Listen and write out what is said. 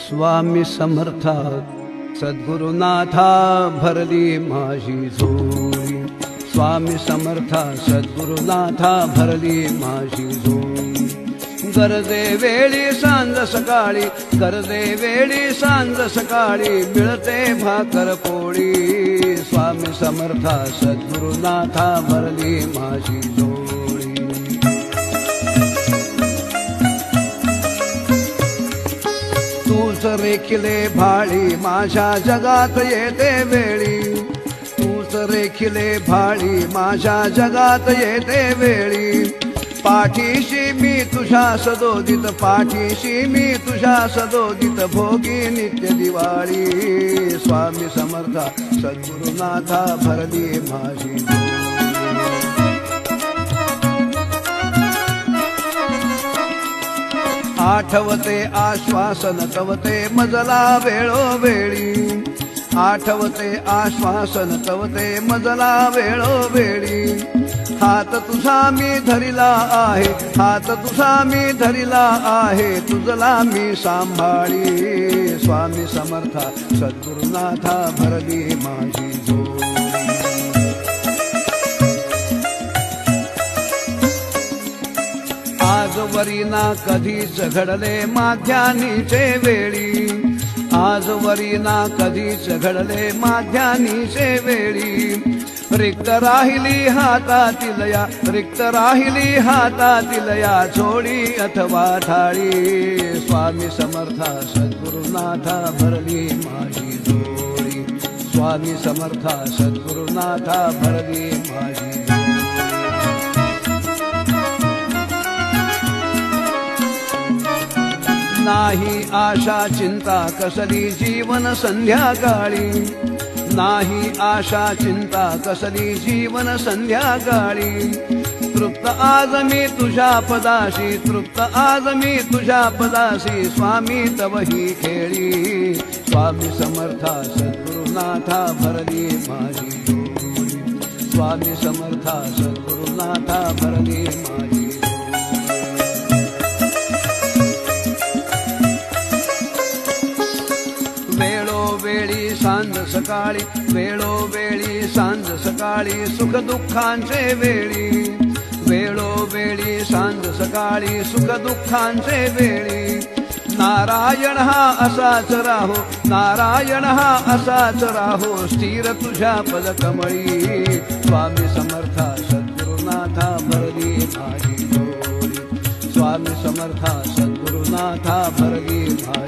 स्वामी समर्था सद्गुरुनाथा भरली माझी झोळी। स्वामी समर्था सद्गुरुनाथा भरली माझी झोळी। गरजे वेळी सांज सकाळी, गरजे वेळी सांज सकाळी मिळते भाकर पोळी। स्वामी समर्था सद्गुरुनाथा भरली माझी झोळी। तूच रेखिले भाळी माझ्या जगात येते वेळी। तूच रेखिले भाळी माझ्या जगात येते वेळी। पाठीशी मी तुझ्या सदोदित, पाठीशी मी तुझ्या सदोदित भोगी नित्य दिवाळी। स्वामी समर्था सद्गुरुनाथा भरली माझी झोळी। आठवते आश्वासन तवते मजला वेळोवेळी। आठवते आश्वासन तवते मजला वेळोवेळी। हात तुझा मी धरिला आहे, हात तुझा मी धरिला आहे, तुझला मी सांभाळी। स्वामी समर्था सद्गुरुनाथा भरली माझी झोळी। आजवरी ना कधीच घडले माध्यानीचे वेळी। आजवरी ना कधीच घडले माध्यानीचे वेळी। रिक्त राहिली हातातील या, रिक्त राहिली हातातील या झोळी अथवा थाळी। स्वामी समर्था सद्गुरुनाथा भरली माझी झोळी। स्वामी समर्था सद्गुरुनाथा भरली माझी झोळी। नाही आशा चिंता कसली जीवन संध्याकाळी। नाही आशा चिंता कसली जीवन संध्याकाळी। तृप्त आज मी तुझ्या पदाशी, तृप्त आज मी तुझ्या पदाशी, स्वामी तव ही खेळी। स्वामी समर्था सद्गुरुनाथा भरली माझी झोळी। स्वामी समर्था सद्गुरुनाथा भरली माझी। वेळोवेळी सांज सकाळी, वेळोवेळी सांज सकाळी सुख दुःखांचे वेळी। वेळोवेळी सांज सकाळी सुख दुःखांचे वेळी। नारायण हा असाच राहो, नारायण हा असाच राहो, स्थिर तुझ्या पदकमळी। स्वामी समर्था सद्गुरुनाथा भरली माझी झोळी। स्वामी समर्था सद्गुरुनाथा भरली माझी।